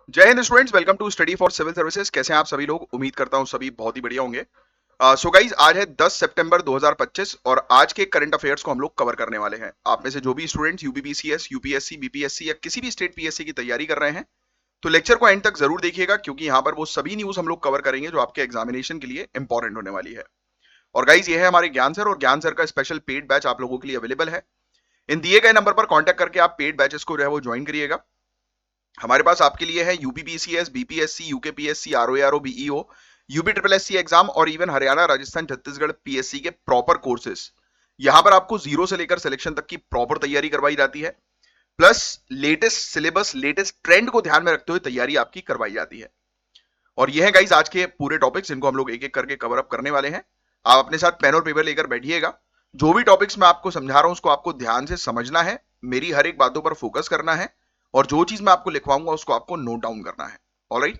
जय हिंद students, welcome to study for civil services. कैसे हैं आप सभी लोग? उम्मीद करता हूं सभी बहुत ही बढ़िया होंगे। सो गाइज, आज है 10 सितंबर 2025 और आज के करंट अफेयर्स को हम लोग कवर करने वाले हैं। आप में से जो भी स्टूडेंट्स यूपीपीसीएस, यूपीएससी, बीपीएससी या किसी भी स्टेट पीएससी की तैयारी कर रहे हैं, तो लेक्चर को एंड तक जरूर देखिएगा, क्योंकि यहाँ पर वो सभी न्यूज हम लोग कवर करेंगे जो आपके एग्जामिनेशन के लिए इंपॉर्टेंट होने वाली है। और गाइज, ये है हमारे ज्ञान सर, और ज्ञान सर का स्पेशल पेड बैच आप लोगों के लिए अवेलेबल है। इन दिए गए नंबर पर कॉन्टैक्ट करके आप पेड बैचेस को जो है वो ज्वाइन करिएगा। हमारे पास आपके लिए है UPPCS, BPSC, UKPSC, RO ARO, BEO, UP triple SC exam और इवन हरियाणा, राजस्थान, छत्तीसगढ़ पीएससी के प्रॉपर कोर्सेज। यहां पर आपको जीरो से लेकर सिलेक्शन तक की प्रॉपर तैयारी करवाई जाती है, plus latest syllabus, latest trend को ध्यान में रखते हुए तैयारी आपकी करवाई जाती है। और यह है गाइज आज के पूरे टॉपिक्स, जिनको हम लोग एक एक करके कवर अप करने वाले हैं। आप अपने साथ पेन और पेपर लेकर बैठिएगा। जो भी टॉपिक्स मैं आपको समझा रहा हूं उसको आपको ध्यान से समझना है, मेरी हर एक बातों पर फोकस करना है, और जो चीज मैं आपको लिखवाऊंगा उसको आपको नोट डाउन करना है। ऑलराइट,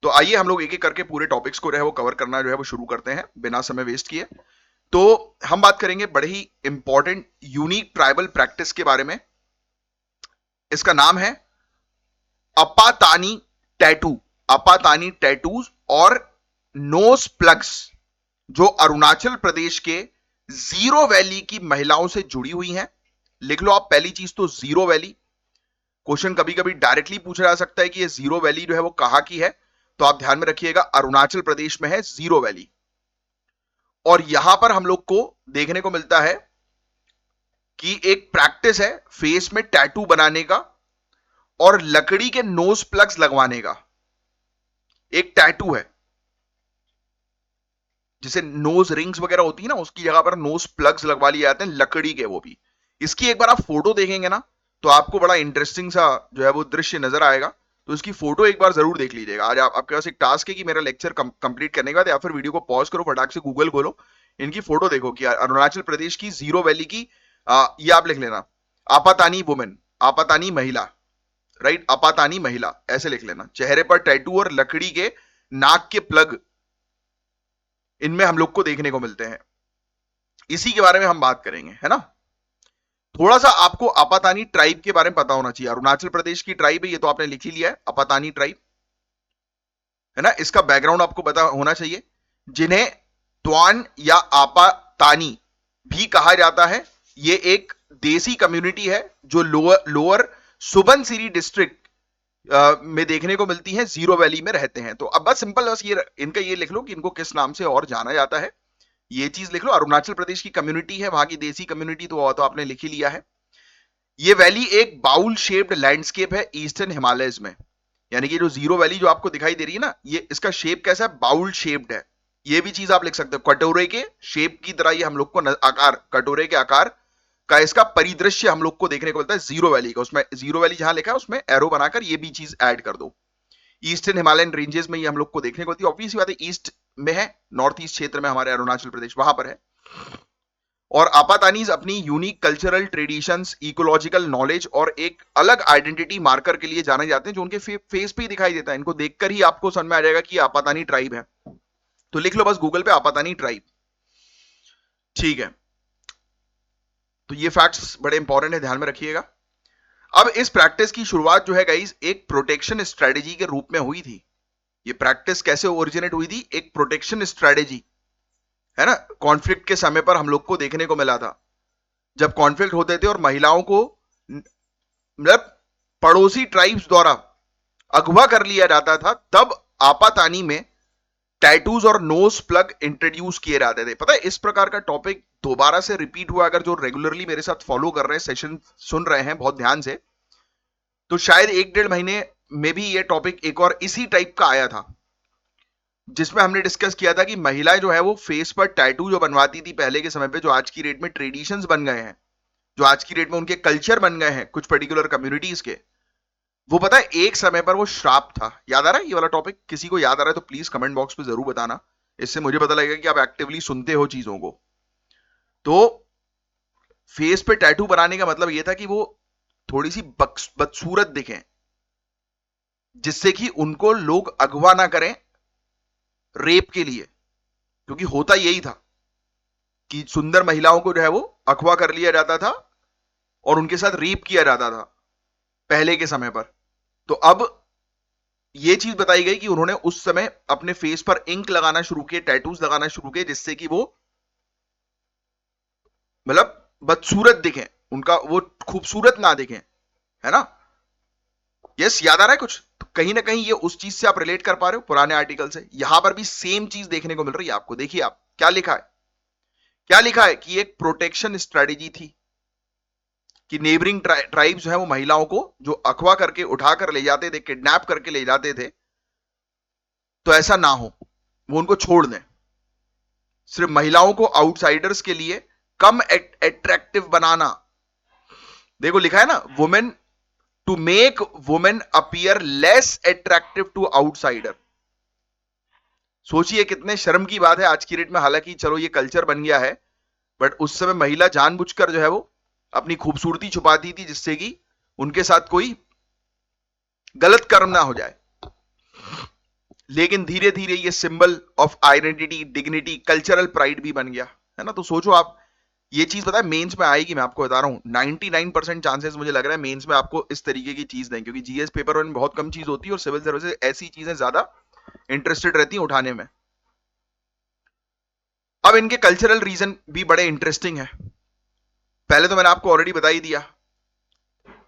तो आइए हम लोग एक एक करके पूरे टॉपिक्स को जो है वो कवर करना जो है वो शुरू करते हैं बिना समय वेस्ट किए। तो हम बात करेंगे बड़े ही इंपॉर्टेंट यूनिक ट्राइबल प्रैक्टिस के बारे में। इसका नाम है अपातानी टैटू। अपातानी टैटूज और नोज प्लग्स, जो अरुणाचल प्रदेश के जीरो वैली की महिलाओं से जुड़ी हुई हैं। लिख लो आप पहली चीज तो जीरो वैली। क्वेश्चन कभी कभी डायरेक्टली पूछा जा सकता है कि ये जीरो वैली जो है वो कहां की है, तो आप ध्यान में रखिएगा अरुणाचल प्रदेश में है जीरो वैली। और यहां पर हम लोग को देखने को मिलता है कि एक प्रैक्टिस है फेस में टैटू बनाने का और लकड़ी के नोज प्लग्स लगवाने का। एक टैटू है, जिसे नोज रिंग्स वगैरह होती है ना, उसकी जगह पर नोज प्लग्स लगवा लिए जाते हैं लकड़ी के, वो भी। इसकी एक बार आप फोटो देखेंगे ना, तो आपको बड़ा इंटरेस्टिंग सा जो है वो दृश्य नजर आएगा। तो इसकी फोटो एक बार जरूर देख लीजिएगा। आज आपके पास एक टास्क है कि मेरा लेक्चर कंप्लीट करने के बाद या फिर वीडियो को पॉज करो, फटाक से गूगल खोलो, इनकी फोटो देखो कि अरुणाचल प्रदेश की जीरो वैली की। ये आप लिख लेना, आपातानी वुमेन, आपातानी महिला, राइट, आपातानी महिला ऐसे लिख लेना। चेहरे पर टैटू और लकड़ी के नाक के प्लग इनमें हम लोग को देखने को मिलते हैं। इसी के बारे में हम बात करेंगे, है ना। थोड़ा सा आपको अपातानी ट्राइब के बारे में पता होना चाहिए। अरुणाचल प्रदेश की ट्राइब है, ये तो आपने लिख ही लिया है, अपातानी ट्राइब, है ना। इसका बैकग्राउंड आपको पता होना चाहिए। जिन्हें त्वान या आपातानी भी कहा जाता है, ये एक देसी कम्युनिटी है जो लोअर सुबनसिरी डिस्ट्रिक्ट में देखने को मिलती है, जीरो वैली में रहते हैं। तो अब बस सिंपल, बस ये इनका ये लिख लो कि इनको किस नाम से और जाना जाता है। ये चीज लिख लो, अरुणाचल प्रदेश की कम्युनिटी है, वहां की देसी कम्युनिटी, तो आपने लिख ही लिया है। ये वैली एक बाउल शेप्ड लैंडस्केप है ईस्टर्न हिमालयस में। यानी कि जो जीरो वैली जो आपको दिखाई दे रही है ना, ये इसका शेप कैसा है? बाउल शेप्ड है। ये भी चीज आप लिख सकते हो, कटोरे के शेप की तरह ये हम लोग को आकार, कटोरे के आकार का इसका परिदृश्य हम लोग को देखने को मिलता है जीरो वैली का। उसमें जीरो वैली जहां लिखा है उसमें एरो बनाकर ये भी चीज ऐड कर दो। ईस्टर्न हिमालयन रेंजेस में ये हम लोग को देखने को मिलती है। ऑब्वियस बात है, ईस्ट में है, नॉर्थ ईस्ट क्षेत्र में हमारे अरुणाचल प्रदेश वहां पर है। और आपातानीज अपनी unique cultural traditions, ecological knowledge और एक अलग आइडेंटिटी मार्कर के लिए जाने जाते हैं, जो उनके फेस पे ही दिखाई देता है। इनको देखकर ही आपको समझ में आ जाएगा कि आपातानी ट्राइब है। तो लिख लो बस गूगल पे आपातानी ट्राइब, ठीक है। तो ये फैक्ट्स बड़े इंपॉर्टेंट है, ध्यान में रखिएगा। अब इस प्रैक्टिस की शुरुआत जो है गाइस एक प्रोटेक्शन स्ट्रेटेजी के रूप में हुई थी। ये प्रैक्टिस कैसे ओरिजिनेट हुई थी? एक प्रोटेक्शन स्ट्रेटेजी, है ना। कॉन्फ्लिक्ट के समय पर हम लोग को देखने को मिला था, जब कॉन्फ्लिक्ट होते थे और महिलाओं को मतलब पड़ोसी ट्राइब्स द्वारा अगवा कर लिया जाता था, तब आपातानी में टैटूज और नोज प्लग इंट्रोड्यूस किए जाते थे। पता है, इस प्रकार का टॉपिक दोबारा से रिपीट हुआ, अगर जो रेगुलरली मेरे साथ फॉलो कर रहे हैं, सेशन सुन रहे हैं बहुत ध्यान से, तो शायद 1-1.5 महीने में भी ये टॉपिक एक और इसी टाइप का आया था, जिसमें हमने डिस्कस किया था कि महिलाएं जो है वो फेस पर टैटू जो बनवाती थी पहले के समय पे, जो आज की डेट में ट्रेडिशंस बन गए हैं, जो आज की डेट में उनके कल्चर बन गए हैं कुछ पर्टिकुलर कम्युनिटीज के, वो पता है एक समय पर वो श्राप था। याद आ रहा है ये वाला टॉपिक? किसी को याद आ रहा है तो प्लीज कमेंट बॉक्स पे जरूर बताना, इससे मुझे पता लगेगा कि आप एक्टिवली सुनते हो चीजों को। तो फेस पे टैटू बनाने का मतलब ये था कि वो थोड़ी सी बदसूरत दिखें, जिससे कि उनको लोग अगवा ना करें रेप के लिए। क्योंकि होता यही था कि सुंदर महिलाओं को जो है वो अगवा कर लिया जाता था और उनके साथ रेप किया जाता था पहले के समय पर। तो अब ये चीज बताई गई कि उन्होंने उस समय अपने फेस पर इंक लगाना शुरू किए, टैटूज लगाना शुरू किए, जिससे कि वो मतलब बदसूरत दिखें, उनका वो खूबसूरत ना दिखें, है ना। यस, याद आ रहा है कुछ? तो कहीं ना कहीं ये उस चीज से आप रिलेट कर पा रहे हो पुराने आर्टिकल से। यहां पर भी सेम चीज देखने को मिल रही है आपको। देखिए आप क्या लिखा है, क्या लिखा है कि एक प्रोटेक्शन स्ट्रेटेजी थी कि नेबरिंग ट्राइब्स जो है वो महिलाओं को जो अगवा करके उठा कर ले जाते थे, किडनैप करके ले जाते थे, तो ऐसा ना हो, वो उनको छोड़ दें। सिर्फ महिलाओं को आउटसाइडर्स के लिए कम अट्रैक्टिव बनाना। देखो लिखा है ना, women to make women appear less attractive to outsider. सोचिए कितने शर्म की बात है आज की डेट में। हालांकि चलो ये कल्चर बन गया है, बट उस समय महिला जानबूझकर जो है वो अपनी खूबसूरती छुपाती थी, जिससे कि उनके साथ कोई गलत कर्म ना हो जाए। लेकिन धीरे धीरे ये symbol of identity, dignity, cultural pride भी बन गया, है ना। तो सोचो आप, ये चीज पता है मेंस में आएगी, मैं आपको बता रहा हूं 99% चांसेस मुझे लग रहा है मेंस में आपको इस तरीके की चीज दें, क्योंकि जीएस पेपर में बहुत कम चीज होती है और सिविल सर्विसेज ऐसी चीजें ज्यादा इंटरेस्टेड रहती हैं उठाने में। अब इनके कल्चरल रीजन भी बड़े इंटरेस्टिंग है। पहले तो मैंने आपको ऑलरेडी बता ही दिया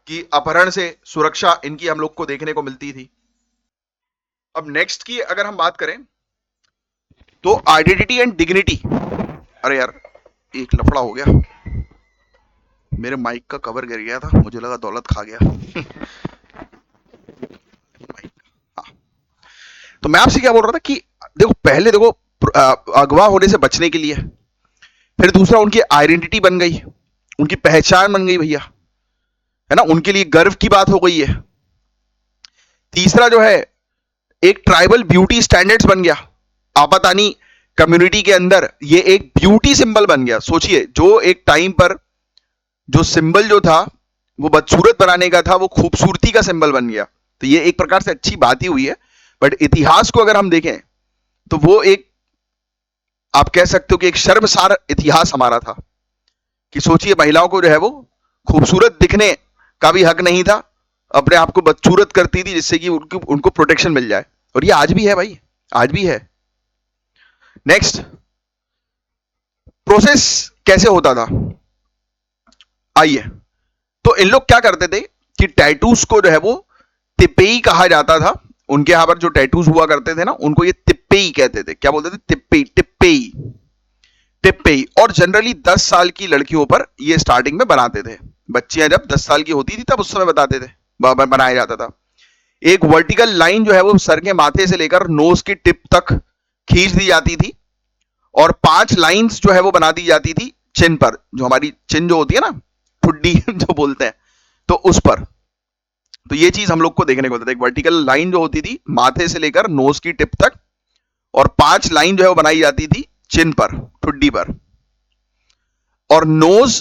कि अपहरण से सुरक्षा इनकी हम लोग को देखने को मिलती थी। अब नेक्स्ट की अगर हम बात करें तो आइडेंटिटी एंड डिग्निटी। अरे यार एक लफड़ा हो गया, मेरे माइक का कवर गिर गया था, मुझे लगा दौलत खा गया। हाँ। तो मैं आपसे क्या बोल रहा था कि देखो पहले देखो अगवा होने से बचने के लिए, फिर दूसरा उनकी आइडेंटिटी बन गई, उनकी पहचान बन गई भैया, है ना, उनके लिए गर्व की बात हो गई है। तीसरा जो है एक ट्राइबल ब्यूटी स्टैंडर्ड्स बन गया। आपातानी कम्युनिटी के अंदर ये एक ब्यूटी सिंबल बन गया। सोचिए जो एक टाइम पर जो सिंबल जो था वो बदसूरत बनाने का था, वो खूबसूरती का सिंबल बन गया। तो ये एक प्रकार से अच्छी बात ही हुई है, बट इतिहास को अगर हम देखें तो वो एक, आप कह सकते हो कि एक शर्मसार इतिहास हमारा था कि सोचिए महिलाओं को जो है वो खूबसूरत दिखने का भी हक नहीं था, अपने आप को बदसूरत करती थी जिससे कि उनको प्रोटेक्शन मिल जाए। और ये आज भी है भाई, आज भी है। नेक्स्ट, प्रोसेस कैसे होता था, आइए। तो इन लोग क्या करते थे कि टैटूज को जो है वो तिप्पेई कहा जाता था। उनके यहां पर जो टैटूज हुआ करते थे ना, उनको ये तिप्पेई कहते थे। क्या बोलते थे? तिप्पेई, टिप्पेई, टिप्पेई। और जनरली 10 साल की लड़कियों पर ये स्टार्टिंग में बनाते थे। बच्चियां जब 10 साल की होती थी तब उस समय बताते थे, बनाया जाता था। एक वर्टिकल लाइन जो है वो सर के माथे से लेकर नोज की टिप तक खींच दी जाती थी, और 5 लाइंस जो है वो बना दी जाती थी चिन पर, जो हमारी चिन जो होती है ना, ठुड्डी जो बोलते हैं, तो उस पर। तो ये चीज हम लोग को देखने को मिलता था, एक वर्टिकल लाइन जो होती थी माथे से लेकर नोज की टिप तक, और 5 लाइन जो है वो बनाई जाती थी चिन पर, ठुड्डी पर। और नोज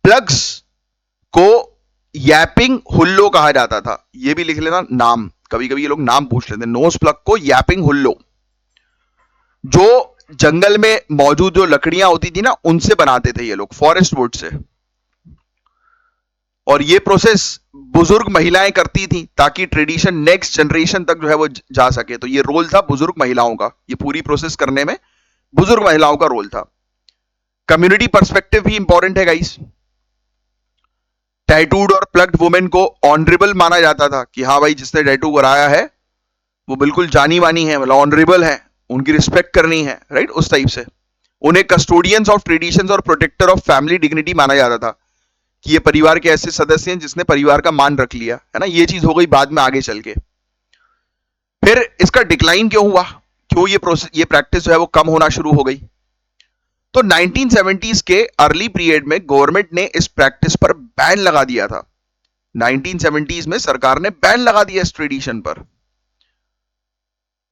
प्लग्स को यैपिंग हुल्लो कहा जाता था। ये भी लिख लेना नाम, कभी कभी ये लोग नाम पूछ लेते हैं। नोज प्लग को यैपिंग हुल्लो, जो जंगल में मौजूद जो लकड़ियां होती थी ना, उनसे बनाते थे ये लोग, फॉरेस्ट वुड से। और ये प्रोसेस बुजुर्ग महिलाएं करती थी ताकि ट्रेडिशन नेक्स्ट जनरेशन तक जो है वो जा सके। तो ये रोल था बुजुर्ग महिलाओं का, ये पूरी प्रोसेस करने में बुजुर्ग महिलाओं का रोल था। कम्युनिटी पर्सपेक्टिव भी इंपॉर्टेंट है गाइस। टैटूड और प्लग्ड वुमेन को ऑनरेबल माना जाता था कि हाँ भाई जिसने टैटू कराया है वो बिल्कुल जानी मानी है, मतलब ऑनरेबल है, उनकी रिस्पेक्ट करनी है, राइट, उस टाइप से। उन्हें कस्टोडियंस ऑफ ट्रेडिशंस और प्रोटेक्टर ऑफ फैमिली डिग्निटी माना जाता था कि ये परिवार के ऐसे सदस्य हैं जिसने परिवार का मान रख लिया, है ना। ये चीज हो गई बाद में आगे चल के। फिर इसका डिक्लाइन क्यों हुआ, क्यों ये प्रैक्टिस जो है वो कम होना शुरू हो गई? तो 1970s के अर्ली पीरियड में गवर्नमेंट ने इस प्रैक्टिस पर बैन लगा दिया था। 1970s में सरकार ने बैन लगा दिया इस ट्रेडिशन पर,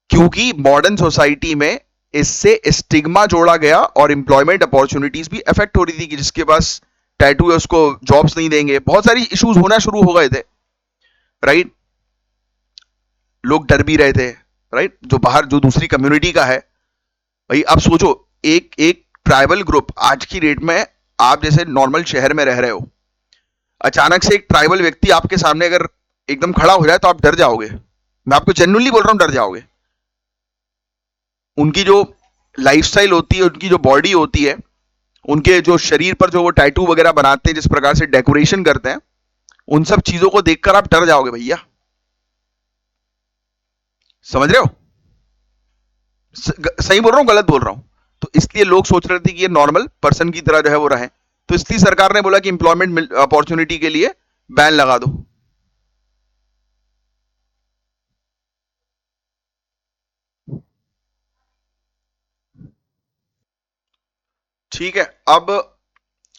क्योंकि मॉडर्न सोसाइटी में इससे स्टिग्मा जोड़ा गया और एम्प्लॉयमेंट अपॉर्चुनिटीज भी अफेक्ट हो रही थी कि जिसके पास टैटू है उसको जॉब्स नहीं देंगे। बहुत सारी इश्यूज होना शुरू हो गए थे, राइट। लोग डर भी रहे थे, राइट, जो बाहर जो दूसरी कम्युनिटी का है। भाई अब सोचो, एक एक ट्राइबल ग्रुप, आज की डेट में आप जैसे नॉर्मल शहर में रह रहे हो, अचानक से एक ट्राइबल व्यक्ति आपके सामने अगर एकदम खड़ा हो जाए तो आप डर जाओगे, मैं आपको जेन्युइनली बोल रहा हूं, डर जाओगे। उनकी जो लाइफस्टाइल होती है, उनकी जो बॉडी होती है, उनके जो शरीर पर जो वो टैटू वगैरह बनाते हैं, जिस प्रकार से डेकोरेशन करते हैं, उन सब चीजों को देखकर आप डर जाओगे भैया। समझ रहे हो? सही बोल रहा हूं, गलत बोल रहा हूं? तो इसलिए लोग सोच रहे थे कि ये नॉर्मल पर्सन की तरह जो है वो रहे, तो इसलिए सरकार ने बोला कि इंप्लॉयमेंट अपॉर्चुनिटी के लिए बैन लगा दो। ठीक है, अब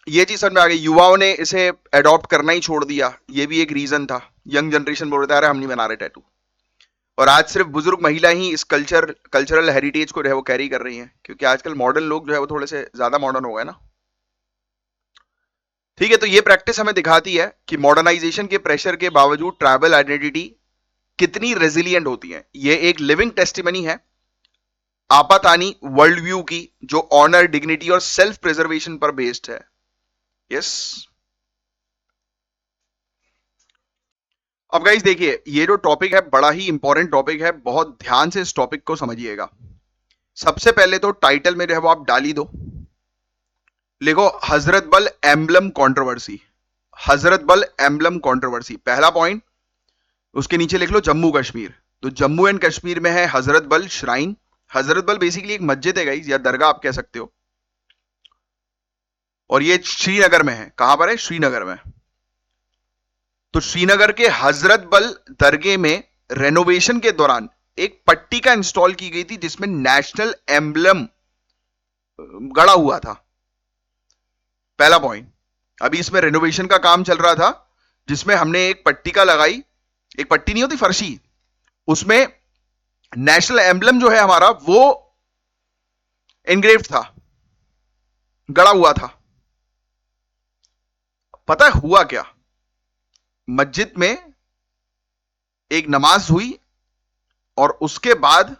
ये चीज समझ में आ गई। युवाओं ने इसे अडॉप्ट करना ही छोड़ दिया, ये भी एक रीजन था। यंग जनरेशन बोल रहे थे अरे हम नहीं बना रहे टैटू। और आज सिर्फ बुजुर्ग महिला ही इस कल्चरल हेरिटेज को जो है वो कैरी कर रही हैं, क्योंकि आजकल मॉडर्न लोग जो है वो थोड़े से ज्यादा मॉडर्न हो गए ना। ठीक है, तो ये प्रैक्टिस हमें दिखाती है कि मॉडर्नाइजेशन के प्रेशर के बावजूद ट्राइबल आइडेंटिटी कितनी रेजिलियंट होती है। ये एक लिविंग टेस्टिमनी है आपातानी वर्ल्ड व्यू की, जो ऑनर, डिग्निटी और सेल्फ प्रिजर्वेशन पर बेस्ड है। यस। अब गाइस देखिए, ये जो टॉपिक है बड़ा ही इंपॉर्टेंट टॉपिक है, बहुत ध्यान से इस टॉपिक को समझिएगा। सबसे पहले तो टाइटल में जो है वो आप डाल ही दो, लिखो हजरत बल एम्बलम कंट्रोवर्सी। हजरत बल एम्बलम कंट्रोवर्सी पहला पॉइंट। उसके नीचे लिख लो जम्मू कश्मीर। तो जम्मू एंड कश्मीर में है हजरत बल श्राइन। हजरत बल बेसिकली एक मस्जिद है गाइस, या दरगाह आप कह सकते हो, और ये श्रीनगर में है। कहां पर है? श्रीनगर में। तो श्रीनगर के हजरत बल दरगाह में रेनोवेशन के दौरान एक पट्टिका इंस्टॉल की गई थी जिसमें नेशनल एम्बलम गड़ा हुआ था। पहला पॉइंट। अभी इसमें रेनोवेशन का काम चल रहा था, जिसमें हमने एक पट्टिका लगाई, एक पट्टी नहीं होती फर्शी, उसमें नेशनल एम्बलम जो है हमारा वो एनग्रेव्ड था, गड़ा हुआ था। पता है हुआ क्या? मस्जिद में एक नमाज हुई और उसके बाद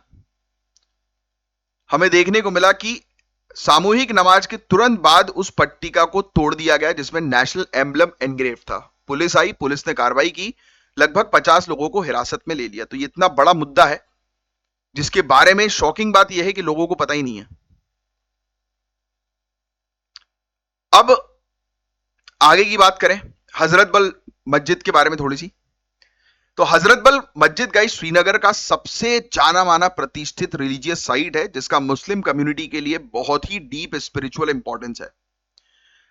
हमें देखने को मिला कि सामूहिक नमाज के तुरंत बाद उस पट्टिका को तोड़ दिया गया जिसमें नेशनल एम्बलम एनग्रेव था। पुलिस आई, पुलिस ने कार्रवाई की, लगभग 50 लोगों को हिरासत में ले लिया। तो ये इतना बड़ा मुद्दा है जिसके बारे में शॉकिंग बात यह है कि लोगों को पता ही नहीं है। अब आगे की बात करें हजरत बल मस्जिद के बारे में थोड़ी सी। तो हजरत बल मस्जिद गाइस श्रीनगर का सबसे जाना माना प्रतिष्ठित रिलीजियस साइट है, जिसका मुस्लिम कम्युनिटी के लिए बहुत ही डीप स्पिरिचुअल इंपॉर्टेंस है।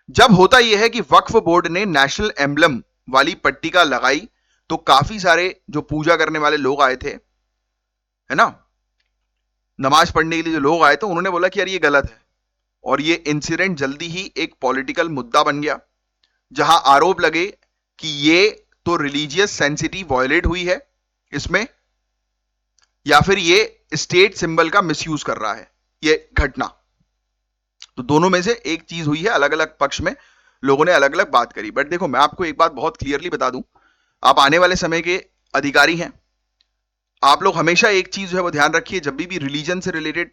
जब होता यह है कि वक्फ बोर्ड ने नेशनल एम्बलम वाली पट्टिका लगाई, तो काफी सारे जो पूजा करने वाले लोग आए थे, है ना, नमाज पढ़ने के लिए जो लोग आए थे, उन्होंने बोला कि यार ये गलत है। और ये इंसिडेंट जल्दी ही एक पॉलिटिकल मुद्दा बन गया, जहां आरोप लगे कि ये तो रिलीजियस सेंसिटी वॉयलेट हुई है इसमें, या फिर ये स्टेट सिंबल का मिसयूज कर रहा है ये घटना। तो दोनों में से एक चीज हुई है, अलग अलग पक्ष में लोगों ने अलग अलग बात करी। बट देखो, मैं आपको एक बात बहुत क्लियरली बता दूं, आप आने वाले समय के अधिकारी हैं, आप लोग हमेशा एक चीज जो है वो ध्यान रखिए, जब भी रिलीजन से रिलेटेड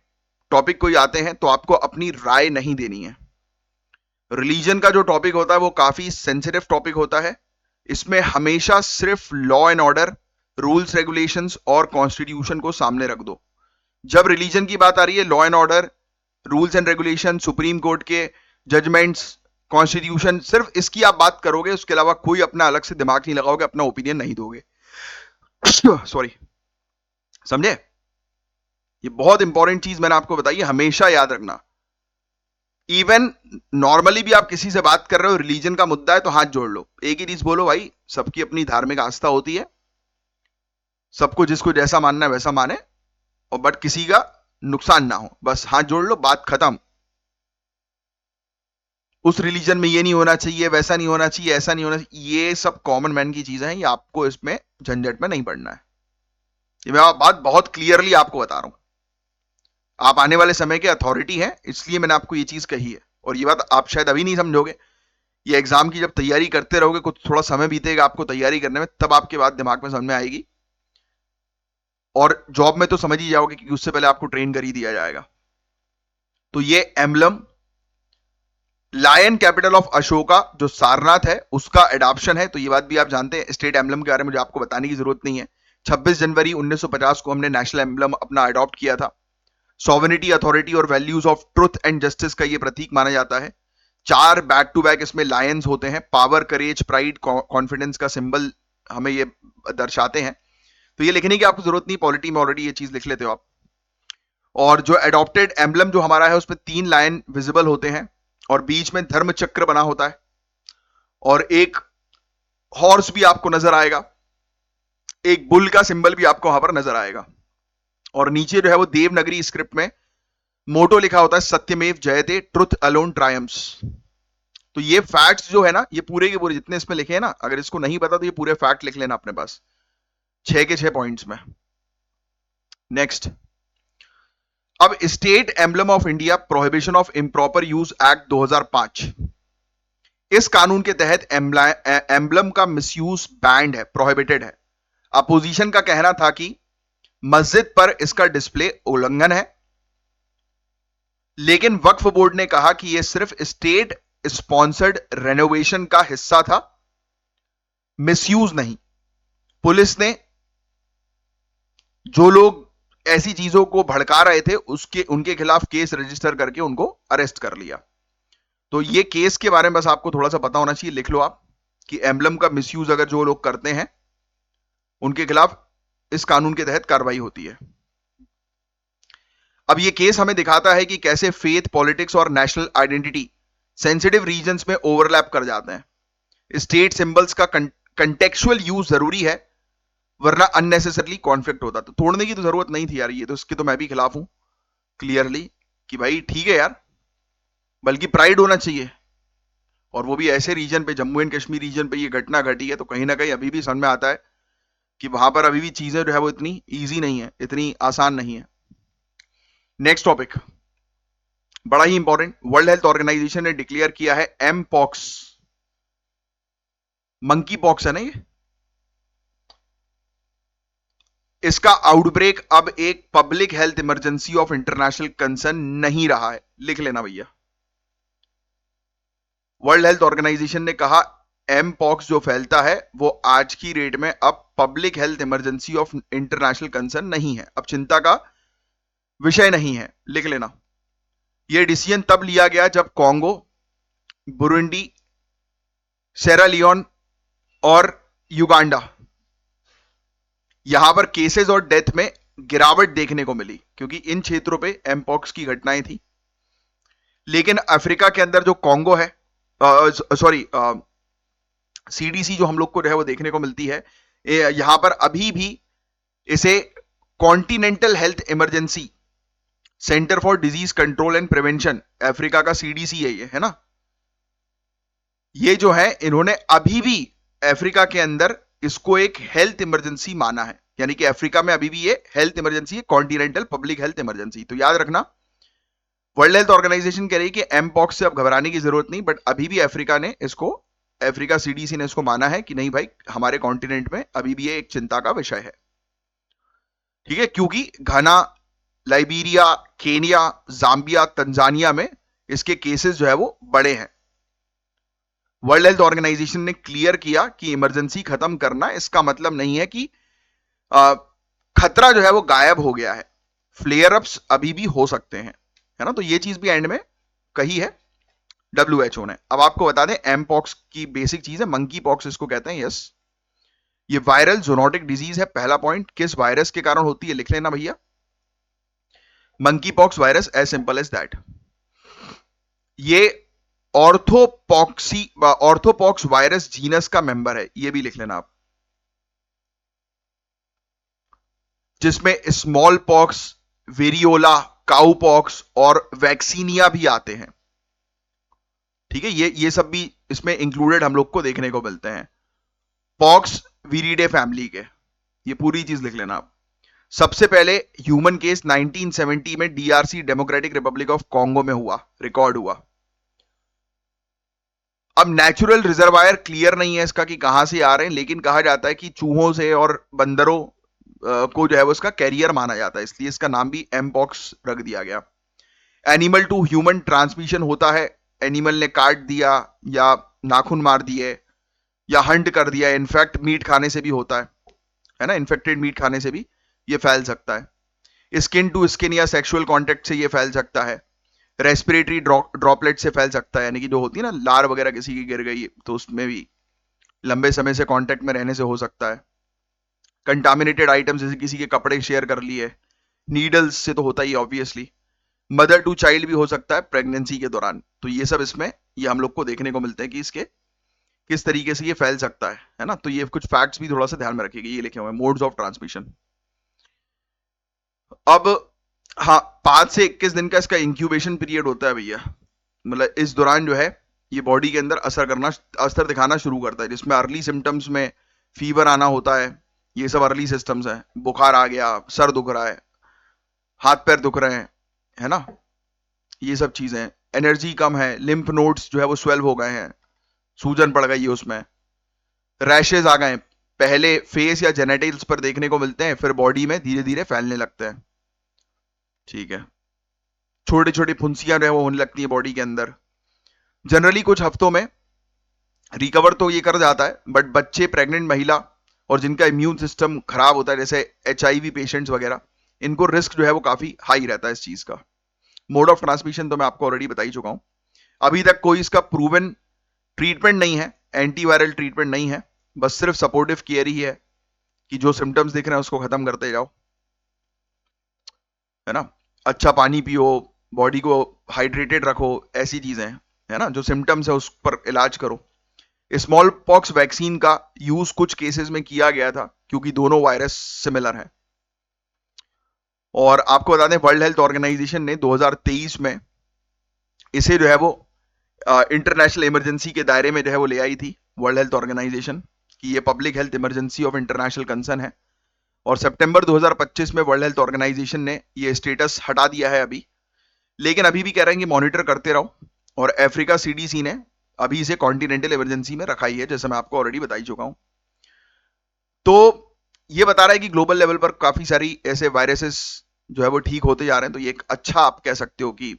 टॉपिक कोई आते हैं तो आपको अपनी राय नहीं देनी है। रिलीजन का जो टॉपिक होता है वो काफी सेंसिटिव टॉपिक होता है। इसमें हमेशा सिर्फ law and order, rules regulations और कॉन्स्टिट्यूशन को सामने रख दो। जब रिलीजन की बात आ रही है, law and order, rules and regulation, supreme court के जजमेंट्स, कॉन्स्टिट्यूशन, सिर्फ इसकी आप बात करोगे, उसके अलावा कोई अपना अलग से दिमाग नहीं लगाओगे, अपना ओपिनियन नहीं दोगे। सॉरी, समझे? ये बहुत इंपॉर्टेंट चीज मैंने आपको बताई है, हमेशा याद रखना। इवन नॉर्मली भी आप किसी से बात कर रहे हो, रिलीजन का मुद्दा है, तो हाथ जोड़ लो, एक ही चीज बोलो, भाई सबकी अपनी धार्मिक आस्था होती है, सबको जिसको जैसा मानना है वैसा माने, और बट किसी का नुकसान ना हो, बस हाथ जोड़ लो, बात खत्म। उस रिलीजन में ये नहीं होना चाहिए, वैसा नहीं होना चाहिए, ऐसा नहीं होना चाहिए, ये सब कॉमन मैन की चीजें हैं, ये आपको इसमें झंझट में नहीं पड़ना है। ये मैं बात बहुत क्लियरली आपको बता रहा हूं, आप आने वाले समय के अथॉरिटी हैं, इसलिए मैंने आपको ये चीज कही है। और ये बात आप शायद अभी नहीं समझोगे, ये एग्जाम की जब तैयारी करते रहोगे, कुछ थोड़ा समय बीतेगा आपको तैयारी करने में, तब आपके बात दिमाग में समझ में आएगी। और जॉब में तो समझ ही जाओगे कि उससे पहले आपको ट्रेन कर ही दिया जाएगा। तो ये emblem lion capital of Ashoka जो सारनाथ है उसका एडॉप्शन है। तो ये बात भी आप जानते हैं, स्टेट एम्बलम के बारे में मुझे आपको बताने की जरूरत नहीं है। 26 जनवरी 1950 को हमने नेशनल एम्बलम अपना अडॉप्ट किया था। सॉवरेनिटी, अथॉरिटी और values of truth and justice का ये प्रतीक माना जाता है। 4 बैक टू बैक इसमें लायंस होते हैं। पावर, करेज, प्राइड, कॉन्फिडेंस का सिंबल हमें ये दर्शाते हैं। तो ये लिखने की आपको जरूरत नहीं, पॉलिटी में ऑलरेडी ये चीज लिख लेते हो आप। और जो एडॉप्टेड एम्बलम जो हमारा है उसमें 3 लायन विजिबल होते हैं और बीच में धर्म चक्र बना होता है और एक हॉर्स भी आपको नजर आएगा, एक बुल का सिंबल भी आपको वहां पर नजर आएगा और नीचे जो है वो देवनागरी स्क्रिप्ट में मोटो लिखा होता है, सत्यमेव जयते, ट्रुथ अलोन ट्रायम्फ्स। तो ये फैक्ट्स जो है ना, ये पूरे के पूरे जितने इसमें लिखे हैं ना, अगर इसको नहीं पता तो ये पूरे फैक्ट लिख लेना अपने पास 6 के 6 पॉइंट्स में। नेक्स्ट, अब state emblem of India prohibition of improper use act 2005, इस कानून के तहत एम्बलम का मिसयूज बैंड है, प्रोहिबिटेड है। अपोजिशन का कहना था कि मस्जिद पर इसका डिस्प्ले उल्लंघन है, लेकिन वक्फ बोर्ड ने कहा कि यह सिर्फ स्टेट स्पॉन्सर्ड रेनोवेशन का हिस्सा था, मिसयूज नहीं। पुलिस ने जो लोग ऐसी चीजों को भड़का रहे थे उनके खिलाफ केस रजिस्टर करके उनको अरेस्ट कर लिया। तो ये केस के बारे में बस आपको थोड़ा सा पता होना चाहिए, लिख लो आप कि एम्बलम का मिसयूज अगर जो लोग करते हैं उनके खिलाफ इस कानून के तहत कार्रवाई होती है। अब ये केस हमें दिखाता है कि कैसे फेथ, पॉलिटिक्स और नेशनल आइडेंटिटी सेंसिटिव रीजन्स में ओवरलैप कर जाते हैं। स्टेट सिंबल्स का कंटेक्चुअल यूज जरूरी है, वरना अननेसेसरली कॉन्फ्लिक्ट होता। तो तोड़ने की तो जरूरत नहीं थी यार, ये तो इसके तो मैं भी खिलाफ हूं क्लियरली कि भाई ठीक है यार, बल्कि प्राइड होना चाहिए। और वो भी ऐसे रीजन पे, जम्मू एंड कश्मीर रीजन पे ये घटना घटी है, तो कहीं ना कहीं अभी भी समझ में आता है कि वहां पर अभी भी चीजें जो है वो इतनी ईजी नहीं है, इतनी आसान नहीं है। नेक्स्ट टॉपिक बड़ा ही इंपॉर्टेंट, वर्ल्ड हेल्थ ऑर्गेनाइजेशन ने डिक्लेयर किया है एम पॉक्स, मंकी पॉक्स है ना ये, इसका आउटब्रेक अब एक public health emergency of international concern नहीं रहा है। लिख लेना भैया, वर्ल्ड हेल्थ ऑर्गेनाइजेशन ने कहा एम पॉक्स जो फैलता है वो आज की डेट में अब public health emergency of international concern नहीं है, अब चिंता का विषय नहीं है। लिख लेना, यह डिसीजन तब लिया गया जब कॉन्गो, बुरुंडी, सेरा लियोन और युगांडा, यहां पर केसेस और डेथ में गिरावट देखने को मिली, क्योंकि इन क्षेत्रों पे एमपॉक्स की घटनाएं थी। लेकिन अफ्रीका के अंदर जो कॉन्गो है, सॉरी सीडीसी जो हम लोग को जो है वो देखने को मिलती है, यहां पर अभी भी इसे continental health emergency centre for disease control and prevention, Africa का सीडीसी है ये, है ना। ये जो है इन्होंने अभी भी अफ्रीका के अंदर इसको एक हेल्थ इमरजेंसी माना है, यानी कि अफ्रीका में अभी भी ये हेल्थ इमरजेंसी है, कॉन्टिनेंटल पब्लिक हेल्थ इमरजेंसी। तो याद रखना, वर्ल्ड हेल्थ ऑर्गेनाइजेशन कह रही है कि एमपॉक्स से अब घबराने की जरूरत नहीं, बट अभी भी अफ्रीका ने इसको, अफ्रीका सीडीसी ने इसको माना है कि नहीं भाई, हमारे कॉन्टिनेंट में अभी भी ये एक चिंता का विषय है, ठीक है। क्योंकि घना, लाइबेरिया, केनिया, जाम्बिया, तंजानिया में इसके केसेस जो है वो बड़े हैं। वर्ल्ड हेल्थ ऑर्गेनाइजेशन ने क्लियर किया कि इमरजेंसी खत्म करना इसका मतलब नहीं है कि खतरा जो है वो गायब हो गया है, फ्लेयर अप्स अभी भी हो सकते हैं, है ना। तो ये चीज भी एंड में कही है WHO ने। अब आपको बता दें, एमपॉक्स की बेसिक चीज है, मंकी पॉक्स इसको कहते हैं। यस, ये वायरल ज़ूनोटिक डिजीज है। पहला पॉइंट, किस वायरस के कारण होती है, लिख लेना भैया, monkeypox virus, as simple as that. ये ऑर्थोपॉक्स वायरस जीनस का मेंबर है, ये भी लिख लेना आप, जिसमें smallpox, variola, cowpox और वैक्सीनिया भी आते हैं, ठीक है। ये सब भी इसमें इंक्लूडेड हम लोग को देखने को मिलते हैं, पॉक्स वीरिडे फैमिली के। ये पूरी चीज लिख लेना आप। सबसे पहले ह्यूमन केस 1970 में DRC, democratic Republic of Congo में हुआ, रिकॉर्ड हुआ। अब नेचुरल रिजर्वायर क्लियर नहीं है इसका कि कहां से आ रहे हैं, लेकिन कहा जाता है कि चूहों से और बंदरों को जो है वो इसका कैरियर माना जाता है, इसलिए इसका नाम भी एमपॉक्स रख दिया गया। एनिमल टू ह्यूमन ट्रांसमिशन होता है, एनिमल ने काट दिया या नाखून मार दिए या हंट कर दिया, इनफैक्ट मीट खाने से भी होता है। है ना, इन्फेक्टेड मीट खाने से भी ये फैल सकता है। स्किन टू स्किन या सेक्सुअल कांटेक्ट से ये फैल सकता है। रेस्पिरेटरी ड्रॉपलेट से फैल सकता है, यानी कि जो होती है ना लार वगैरह किसी की गिर गई तो उसमें भी लंबे समय से कांटेक्ट में रहने से हो सकता है। कंटामिनेटेड आइटम जैसे किसी के कपड़े शेयर कर लिए, नीडल्स से तो होता ही ऑब्वियसली। मदर टू चाइल्ड भी हो सकता है प्रेगनेंसी के दौरान। तो ये सब इसमें ये हम लोग को देखने को मिलते हैं कि इसके किस तरीके से ये फैल सकता है ना। तो ये कुछ फैक्ट्स भी थोड़ा सा ध्यान में रखिएगा, ये लिखे हुए हैं मोड्स ऑफ ट्रांसमिशन। अब हाँ, 5 से 21 दिन का इसका इंक्यूबेशन पीरियड होता है भैया। मतलब इस दौरान जो है ये बॉडी के अंदर असर दिखाना शुरू करता है, जिसमें अर्ली सिम्टम्स में फीवर आना होता है। ये सब अर्ली सिस्टम्स हैं। बुखार आ गया, सर दुख रहा है, हाथ पैर दुख रहे हैं, है ना, ये सब चीजें। एनर्जी कम है, लिम्फ नोड्स जो है वो स्वेल्व हो गए हैं, सूजन पड़ गई है उसमें, रैशेज आ गए। पहले फेस या जेनेटिल्स पर देखने को मिलते हैं, फिर बॉडी में धीरे धीरे फैलने लगते हैं। ठीक है, छोटी छोटी फुंसियां जो है वो होने लगती है बॉडी के अंदर। जनरली कुछ हफ्तों में रिकवर तो ये कर जाता है, बट बच्चे, प्रेग्नेंट महिला और जिनका इम्यून सिस्टम खराब होता है जैसे HIV पेशेंट्स वगैरह, इनको रिस्क जो है वो काफी हाई रहता है इस चीज का। मोड ऑफ ट्रांसमिशन तो मैं आपको ऑलरेडी बता ही चुका हूं। अभी तक कोई इसका प्रूवन ट्रीटमेंट नहीं है, एंटीवायरल ट्रीटमेंट नहीं है, बस सिर्फ सपोर्टिव केयर ही है कि जो सिम्टम्स दिख रहे हैं उसको खत्म करते जाओ, है ना। अच्छा पानी पियो, बॉडी को हाइड्रेटेड रखो, ऐसी चीजें है ना। जो सिम्टम्स है उस पर इलाज करो। स्मॉल पॉक्स वैक्सीन का यूज कुछ केसेस में किया गया था क्योंकि दोनों वायरस सिमिलर है। और आपको बता दें वर्ल्ड हेल्थ ऑर्गेनाइजेशन ने 2023 में इसे जो है वो इंटरनेशनल इमरजेंसी के दायरे में जो है वो ले आई थी वर्ल्ड हेल्थ ऑर्गेनाइजेशन कि ये public health emergency of international concern है। और सितंबर 2025 में वर्ल्ड हेल्थ ऑर्गेनाइजेशन ने ये स्टेटस हटा दिया है अभी, लेकिन अभी भी कह रहे हैं कि मॉनिटर करते रहो। और अफ्रीका CDC ने अभी इसे कॉन्टिनेंटल इमरजेंसी में रखा ही है, जैसे मैं आपको ऑलरेडी बता ही चुका हूं। तो ये बता रहा है कि ग्लोबल लेवल पर काफी सारी ऐसे वायरसेस जो है वो ठीक होते जा रहे हैं। तो ये एक अच्छा आप कह सकते हो कि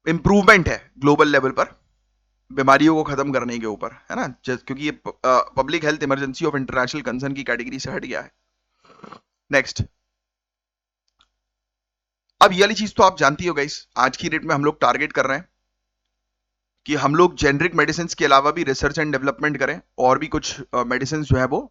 इंप्रूवमेंट है ग्लोबल लेवल पर बीमारियों को खत्म करने के ऊपर, है ना, क्योंकि ये public health emergency of international concern की कैटेगरी से हट गया है। नेक्स्ट, अब ये वाली चीज तो आप जानती हो गाइस, आज की डेट में हम लोग टारगेट कर रहे हैं कि हम लोग जेनरिक मेडिसिन के अलावा भी रिसर्च एंड डेवलपमेंट करें और भी कुछ मेडिसिन जो है वो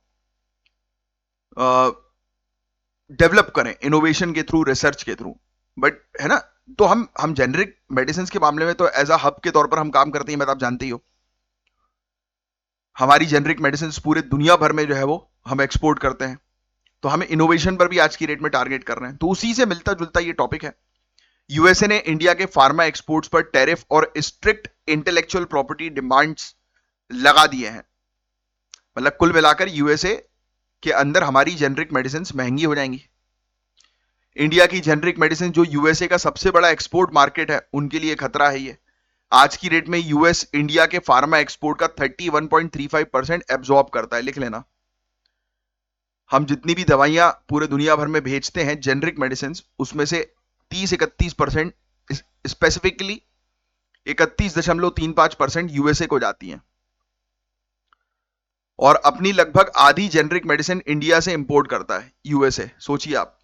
डेवलप करें इनोवेशन के थ्रू, रिसर्च के थ्रू। बट है ना, तो हम जेनरिक मेडिसिन के मामले में तो एज अ हब के तौर पर हम काम करते हैं, मैं तो आप जानते ही हो। हमारी जेनरिक मेडिसिन पूरे दुनिया भर में जो है वो हम एक्सपोर्ट करते हैं। तो हमें इनोवेशन पर भी आज की डेट में टारगेट कर रहे हैं। तो उसी से मिलता जुलता ये टॉपिक है। यूएसए ने इंडिया के फार्मा एक्सपोर्ट्स पर टैरिफ और स्ट्रिक्ट इंटेलेक्चुअल प्रॉपर्टी डिमांड्स लगा दिए हैं। मतलब कुल मिलाकर यूएसए के अंदर हमारी जेनरिक मेडिसिन महंगी हो जाएंगी। इंडिया की जेनरिक मेडिसिन जो यूएसए का सबसे बड़ा एक्सपोर्ट मार्केट है, उनके लिए खतरा है ये। आज की डेट में यूएस इंडिया के फार्मा एक्सपोर्ट का 31.35% एब्जॉर्ब करता है, लिख लेना। हम जितनी भी दवाइयां पूरे दुनिया भर में भेजते हैं जेनरिक मेडिसिन, उसमें से 30-31% स्पेसिफिकली 31.35% यूएसए को जाती हैं। और अपनी लगभग आधी जेनरिक मेडिसिन इंडिया से इंपोर्ट करता है यूएसए। सोचिए आप,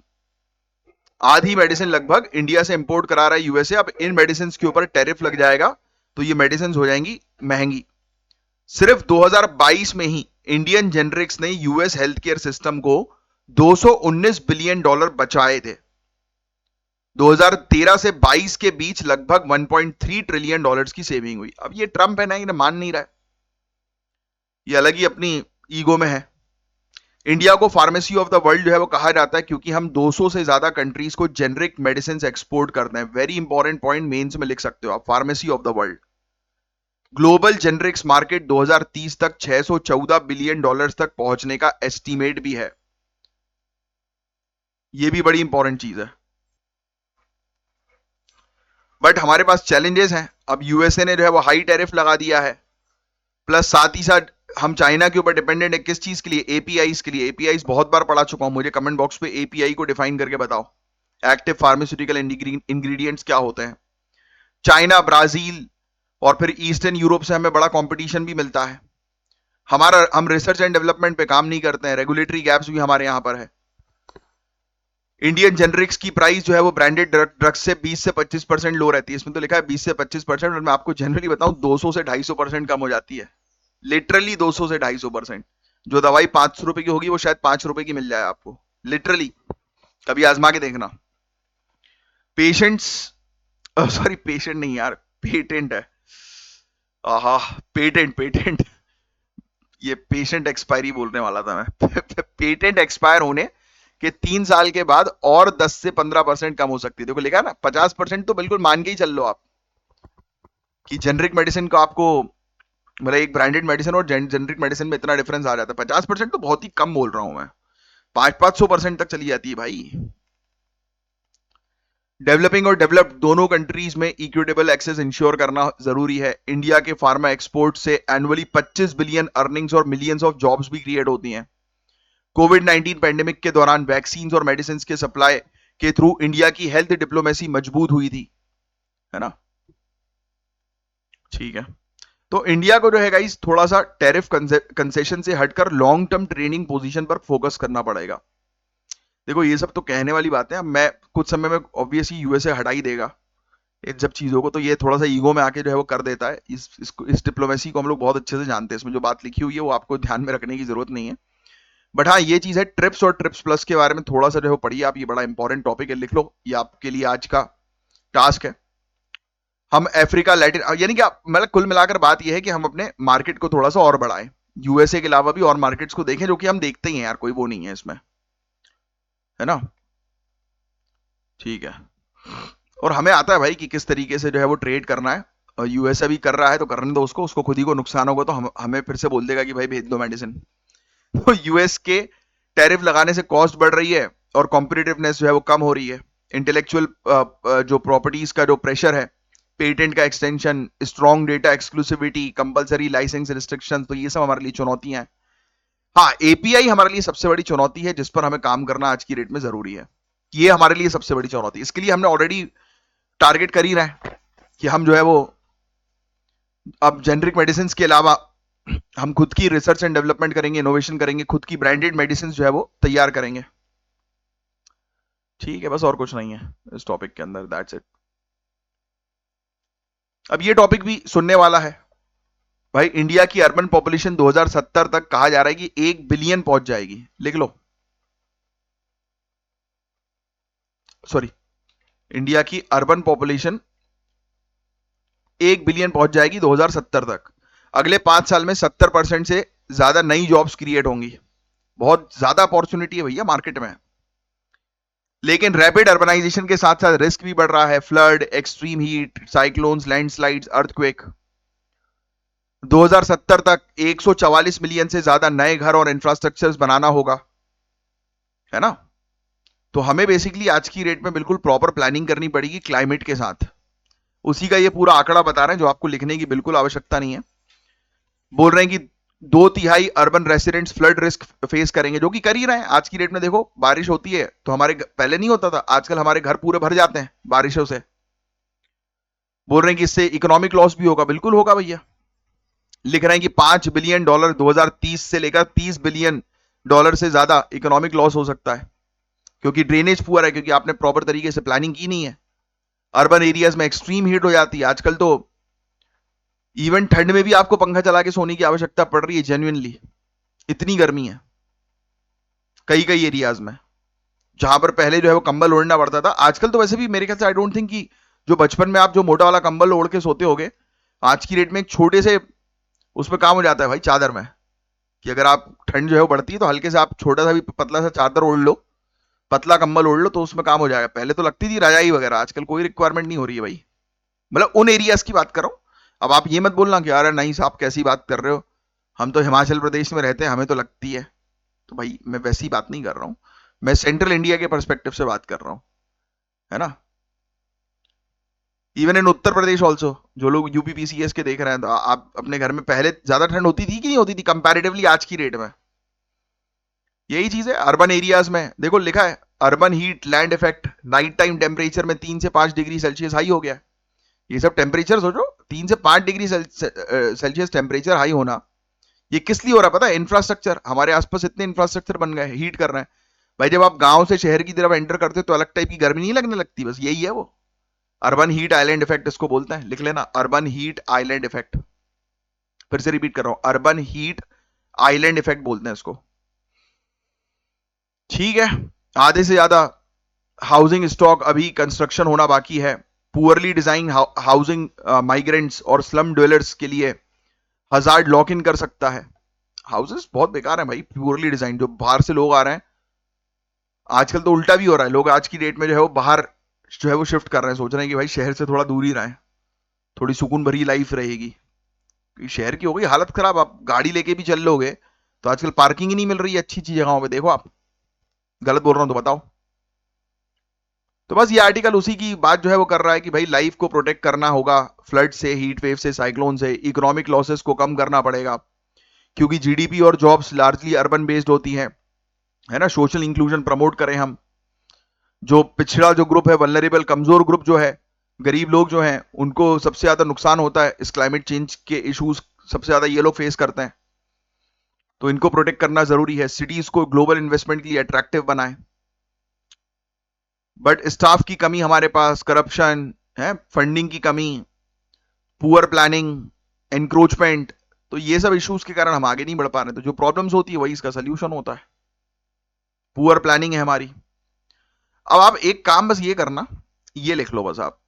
आधी मेडिसिन लगभग इंडिया से इंपोर्ट करा रहा है यूएसए। अब इन मेडिसिन के ऊपर टैरिफ लग जाएगा तो ये मेडिसिन हो जाएंगी महंगी। सिर्फ 2022 में ही इंडियन जेनरिक्स ने यूएस हेल्थ केयर सिस्टम को $219 बिलियन बचाए थे। 2013 से 22 के बीच लगभग $1.3 ट्रिलियन की सेविंग हुई। अब ये ट्रंप है ना, ये मान नहीं रहा है, ये अलग ही अपनी ईगो में है। इंडिया को फार्मेसी ऑफ द वर्ल्ड जो है वो कहा जाता है क्योंकि हम 200 से ज्यादा कंट्रीज को जेनरिक मेडिसिन एक्सपोर्ट करते हैं। वेरी इंपॉर्टेंट पॉइंट, मेंस में लिख सकते हो आप, pharmacy of the world. Global generics market 2030 तक $614 बिलियन तक पहुंचने का एस्टीमेट भी है। यह भी बड़ी इंपॉर्टेंट चीज है। बट हमारे पास चैलेंजेस हैं। अब यूएसए ने जो है वो हाई टैरिफ लगा दिया है, प्लस साथ ही साथ हम चाइना के ऊपर डिपेंडेंट है। किस चीज के लिए? एपीआईज के लिए। एपीआईज बहुत बार पढ़ा चुका हूं, मुझे कमेंट बॉक्स पे एपीआई को डिफाइन करके बताओ। एक्टिव फार्मास्यूटिकल इंग्रेडिएंट्स क्या होते हैं? चाइना, ब्राजील और फिर ईस्टर्न यूरोप से हमें बड़ा कंपटीशन भी मिलता है। हम रिसर्च एंड डेवलपमेंट पे काम नहीं करते हैं, रेगुलेटरी गैप्स भी हमारे यहां पर है। इंडियन जेनरिक्स की प्राइस जो है वो ब्रांडेड ड्रग्स से 20 से 25% लो रहती है। इसमें तो लिखा है 20 से 25%, और मैं आपको जनरली बताऊं 200 से 250% कम हो जाती है। लिटरली 200 से 250%। जो दवाई 500 रुपए की होगी वो शायद 5 रुपए की मिल जाए आपको, लिटरली। कभी आजमा के देखना। पेशेंट्स, सॉरी पेशेंट नहीं यार, पेटेंट है। आहा, पेटेंट पेटेंट, ये पेशेंट एक्सपायरी बोलने वाला था मैं। पेटेंट एक्सपायर होने के 3 साल के बाद और 10 से 15% कम हो सकती है। देखो लिखा है ना, 50% तो बिल्कुल मान के ही चल लो आप कि जेनरिक मेडिसिन को आपको, मतलब एक ब्रांडेड मेडिसिन और जेनरिक मेडिसिन में इतना डिफरेंस आ जाता है। 50% तो बहुत ही कम बोल रहा हूं मैं, 500-500% तक चली जाती है भाई। डेवलपिंग और डेवलप्ड दोनों कंट्रीज में इक्विटेबल एक्सेस इंश्योर करना जरूरी है। इंडिया के फार्मा एक्सपोर्ट से एनुअली 25 बिलियन अर्निंग्स और मिलियंस ऑफ जॉब्स भी क्रिएट होती हैं। कोविड-19 पैंडेमिक के दौरान वैक्सीन और मेडिसिन के सप्लाई के थ्रू इंडिया की हेल्थ डिप्लोमेसी मजबूत हुई थी, है ना। ठीक है, तो इंडिया को जो है गाइस थोड़ा सा टैरिफ कंसेशन से हटकर लॉन्ग टर्म ट्रेनिंग पोजीशन पर फोकस करना पड़ेगा। देखो ये सब तो कहने वाली बातें हैं, मैं कुछ समय में ऑब्वियसली यूएसए हटा ही देगा इन सब चीजों को, तो ये थोड़ा सा ईगो में आके जो है वो कर देता है। इस डिप्लोमेसी को हम लोग बहुत अच्छे से जानते हैं, इसमें जो बात लिखी हुई है वो आपको ध्यान में रखने की जरूरत नहीं है। बट हाँ ये चीज है, ट्रिप्स और ट्रिप्स प्लस के बारे में थोड़ा सा जो है पढ़िए आप, ये बड़ा इंपॉर्टेंट टॉपिक है, लिख लो, ये आपके लिए आज का टास्क है। हम अफ्रीका, लैटिन, यानी कि मतलब कुल मिलाकर बात यह है कि हम अपने मार्केट को थोड़ा सा और बढ़ाएं, यूएसए के अलावा भी और मार्केट्स को देखें, जो कि हम देखते ही हैं यार, कोई वो नहीं है इसमें, है ना। ठीक है, और हमें आता है भाई कि किस तरीके से जो है वो ट्रेड करना है, और यूएसए भी कर रहा है तो करने दो उसको, उसको खुद ही को नुकसान होगा तो हमें फिर से बोल देगा कि भाई भेज दो मेडिसिन। तो यूएस के टैरिफ लगाने से कॉस्ट बढ़ रही है और कॉम्पिटिटिवनेस जो है वो कम हो रही है। इंटेलेक्चुअल जो प्रॉपर्टीज का जो प्रेशर है, पेटेंट का extension, strong data exclusivity, compulsory licence restriction, तो ये सब हमारे लिए चुनौतियां हैं। हाँ, एपीआई हमारे लिए सबसे बड़ी चुनौती है जिस पर हमें काम करना आज की डेट में जरूरी है। ये हमारे लिए सबसे बड़ी चुनौती है, इसके लिए हमने ऑलरेडी टारगेट कर ही रहे हैं कि हम जो है वो अब जेनरिक मेडिसिन के अलावा हम खुद की रिसर्च एंड डेवलपमेंट करेंगे, इनोवेशन करेंगे, खुद की ब्रांडेड मेडिसिन जो है वो तैयार करेंगे। ठीक है, बस और कुछ नहीं है इस टॉपिक के अंदर, दैट्स इट। अब ये टॉपिक भी सुनने वाला है भाई, इंडिया की अर्बन पॉपुलेशन 2070 तक कहा जा रहा है कि 1 बिलियन पहुंच जाएगी, लिख लो। सॉरी, इंडिया की अर्बन पॉपुलेशन 1 बिलियन पहुंच जाएगी 2070 तक। अगले 5 साल में 70% से ज्यादा नई जॉब्स क्रिएट होंगी। बहुत ज्यादा अपॉर्चुनिटी है भैया मार्केट में, लेकिन रैपिड अर्बनाइजेशन के साथ साथ रिस्क भी बढ़ रहा है। Flood, extreme heat, cyclones, landslides, earthquake. 2070 तक 144 मिलियन से ज्यादा नए घर और इंफ्रास्ट्रक्चर्स बनाना होगा, है ना। तो हमें बेसिकली आज की डेट में बिल्कुल प्रॉपर प्लानिंग करनी पड़ेगी क्लाइमेट के साथ। उसी का ये पूरा आंकड़ा बता रहे हैं जो आपको लिखने की बिल्कुल आवश्यकता नहीं है। बोल रहे हैं कि 2/3 urban residents flood risk face करेंगे, जो कि कर ही रहे हैं आज की डेट में। देखो बारिश होती है तो हमारे पहले नहीं होता था, आजकल हमारे घर पूरे भर जाते हैं बारिशों से। बोल रहे हैं कि इससे इकोनॉमिक लॉस भी होगा, बिल्कुल होगा भैया। लिख रहे हैं कि $5 बिलियन 2030 से लेकर $30 बिलियन से ज्यादा इकोनॉमिक लॉस हो सकता है, क्योंकि ड्रेनेज पुअर है, क्योंकि आपने प्रॉपर तरीके से प्लानिंग की नहीं है। अर्बन एरियाज में एक्सट्रीम हीट हो जाती है आजकल, तो इवन ठंड में भी आपको पंखा चला के सोने की आवश्यकता पड़ रही है, जेन्युइनली इतनी गर्मी है कई कई एरियाज में, जहां पर पहले जो है वो कंबल ओढ़ना पड़ता था। आजकल तो वैसे भी मेरे ख्याल से आई डोंट थिंक कि जो बचपन में आप जो मोटा वाला कंबल ओढ़ के सोते होगे, आज की डेट में एक छोटे से उसमें काम हो जाता है भाई, चादर में, कि अगर आप ठंड जो है वो बढ़ती है तो हल्के से आप छोटा सा भी पतला सा चादर ओढ़ लो, पतला कंबल ओढ़ लो, तो उसमें काम हो जाएगा। पहले तो लगती थी रजाई वगैरह, आजकल कोई रिक्वायरमेंट नहीं हो रही है भाई। मतलब उन एरियाज की बात कर रहा हूं। अब आप ये मत बोलना कि यार नहीं साहब कैसी बात कर रहे हो, हम तो हिमाचल प्रदेश में रहते हैं हमें तो लगती है। तो भाई मैं वैसी बात नहीं कर रहा हूं, मैं सेंट्रल इंडिया के परस्पेक्टिव से बात कर रहा हूं, है ना। Even in Uttar Pradesh also, जो लोग यूपीपीसीएस के देख रहे हैं, तो आप अपने घर में पहले ज्यादा ठंड होती थी कि नहीं होती थी कंपैरेटिवली आज की डेट में। यही चीज है अर्बन एरियाज में, देखो लिखा है urban heat land effect, night time temperature में 3 से 5 डिग्री सेल्सियस हाई हो गया। ये सब टेम्परेचर सोचो, 3 से 5 डिग्री सेल्सियस टेम्परेचर हाई होना, ये किस लिए हो रहा है पता है? इंफ्रास्ट्रक्चर, हमारे आसपास इतने इंफ्रास्ट्रक्चर बन गए, हीट कर रहे हैं भाई। जब आप गांव से शहर की तरफ एंटर करते हो तो अलग टाइप की गर्मी नहीं लगने लगती, बस यही है वो। अर्बन हीट आइलैंड इफेक्ट इसको बोलते हैं, लिख लेना, अर्बन हीट आइलैंड इफेक्ट। फिर से रिपीट कर रहा हूं, अर्बन हीट आइलैंड इफेक्ट बोलते हैं इसको। ठीक है, आधे से ज्यादा हाउसिंग स्टॉक अभी कंस्ट्रक्शन होना बाकी है। पुअरली डिजाइन हाउसिंग माइग्रेंट्स और स्लम ड्वेलर्स के लिए हजार्ड लॉक इन कर सकता है। हाउसेस बहुत बेकार है भाई, प्योरली डिजाइन, जो बाहर से लोग आ रहे हैं। आजकल तो उल्टा भी हो रहा है, लोग आज की डेट में जो है वो बाहर जो है वो शिफ्ट कर रहे हैं, सोच रहे हैं कि भाई शहर से थोड़ा दूर ही रहें, थोड़ी सुकून भरी लाइफ रहेगी। क्योंकि शहर की हो गई हालत खराब, आप गाड़ी लेके भी चल लोगे तो आजकल पार्किंग ही नहीं मिल रही है अच्छी अच्छी जगहों पे, देखो आप। गलत बोल रहा हूं तो बताओ। तो बस ये आर्टिकल उसी की बात जो है वो कर रहा है कि भाई लाइफ को प्रोटेक्ट करना होगा, फ्लड से, हीट वेव से, साइक्लोन से, इकोनॉमिक लॉसेस को कम करना पड़ेगा, क्योंकि जीडीपी और जॉब्स लार्जली अर्बन बेस्ड होती हैं, है ना। सोशल इंक्लूजन प्रमोट करें हम, जो पिछड़ा जो ग्रुप है, वल्नरेबल कमजोर ग्रुप जो है, गरीब लोग जो हैं, उनको सबसे ज्यादा नुकसान होता है इस क्लाइमेट चेंज के इश्यूज, सबसे ज्यादा ये लोग फेस करते हैं, तो इनको प्रोटेक्ट करना जरूरी है। सिटीज को ग्लोबल इन्वेस्टमेंट के लिए अट्रैक्टिव बनाएं, बट स्टाफ की कमी हमारे पास, करप्शन है, फंडिंग की कमी, पुअर प्लानिंग, एनक्रोचमेंट, तो ये सब इश्यूज के कारण हम आगे नहीं बढ़ पा रहे। तो जो प्रॉब्लम्स होती है वही इसका सोल्यूशन होता है, पुअर प्लानिंग है हमारी। अब आप एक काम बस ये करना, ये लिख लो बस आप,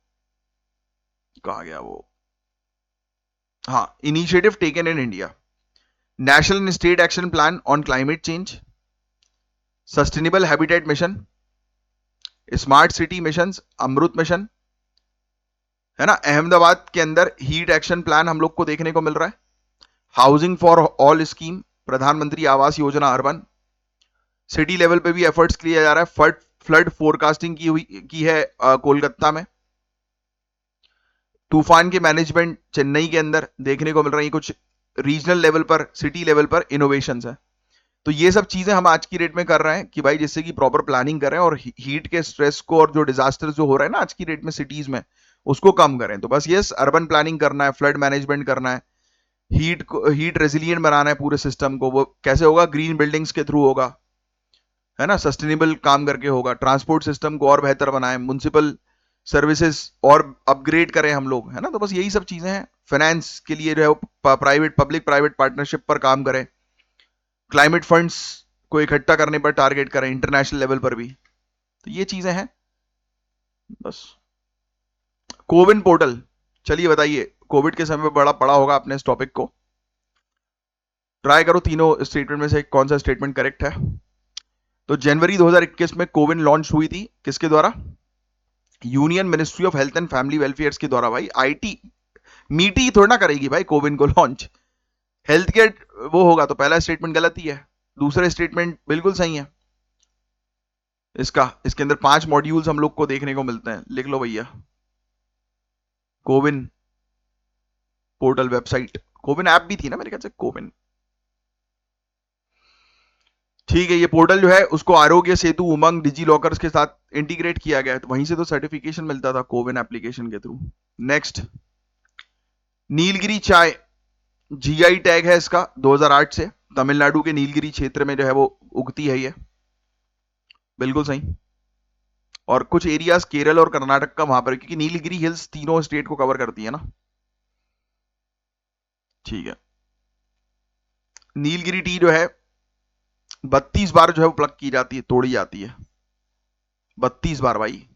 कहा गया वो, हाँ, initiative taken in India, national and state action plan on climate change, sustainable habitat mission, smart city mission, Amrut mission, है ना। अहमदाबाद के अंदर हीट एक्शन प्लान हम लोग को देखने को मिल रहा है, हाउसिंग फॉर ऑल स्कीम, प्रधानमंत्री Awas Yojana urban, city level पे भी एफर्ट्स किया जा रहा है, फ्लड फोरकास्टिंग की है कोलकाता में, तूफान के मैनेजमेंट चेन्नई के अंदर देखने को मिल रही है, कुछ रीजनल लेवल पर, सिटी लेवल पर इनोवेशंस है। तो ये सब चीजें हम आज की डेट में कर रहे हैं कि भाई जिससे कि प्रॉपर प्लानिंग करें और हीट के स्ट्रेस को और जो डिजास्टर जो हो रहा है ना आज की डेट में सिटीज में, उसको कम करें। तो बस ये अर्बन प्लानिंग करना है, फ्लड मैनेजमेंट करना है, हीट रेजिलियंट बनाना है पूरे सिस्टम को। वो कैसे होगा? ग्रीन बिल्डिंग्स के थ्रू होगा, है ना, सस्टेनेबल काम करके होगा। ट्रांसपोर्ट सिस्टम को और बेहतर बनाएं, म्युनिसिपल सर्विसेज और अपग्रेड करें हम लोग, है ना। तो बस यही सब चीजें हैं। फाइनेंस के लिए जो है प्राइवेट पब्लिक प्राइवेट पार्टनरशिप पर काम करें, क्लाइमेट फंड्स को इकट्ठा करने पर टारगेट करें इंटरनेशनल लेवल पर भी। तो ये चीजें हैं बस। कोविन पोर्टल, चलिए बताइए, कोविड के समय पर बड़ा पड़ा होगा आपने इस टॉपिक को, ट्राई करो तीनों स्टेटमेंट में से कौन सा स्टेटमेंट करेक्ट है। तो जनवरी 2021 में कोविन लॉन्च हुई थी, किसके द्वारा? Union ministry of health and family welfare के द्वारा। भाई आईटी मीटी थोड़ा ना करेगी भाई कोविन को लॉन्च, हेल्थ केयर वो होगा। तो पहला स्टेटमेंट गलत ही है, दूसरा स्टेटमेंट बिल्कुल सही है इसका। इसके अंदर 5 मॉड्यूल्स हम लोग को देखने को मिलते हैं, लिख लो भैया, CoWIN portal website, CoWIN app भी थी ना मेरे ख्याल से, कोविन, ठीक है। ये पोर्टल जो है उसको आरोग्य सेतु, उमंग, डिजी लॉकर्स के साथ इंटीग्रेट किया गया है, तो वहीं से तो सर्टिफिकेशन मिलता था कोविन एप्लीकेशन के थ्रू। नेक्स्ट, नीलगिरी चाय, जीआई टैग है इसका 2008 से, तमिलनाडु के नीलगिरी क्षेत्र में जो है वो उगती है ये, बिल्कुल सही। और कुछ एरियाज केरल और कर्नाटक का वहां पर, क्योंकि नीलगिरी हिल्स तीनों स्टेट को कवर करती है ना, ठीक है। नीलगिरी टी जो है 32 बार जो है वो प्लग की जाती है, तोड़ी जाती है 32 बार भाई।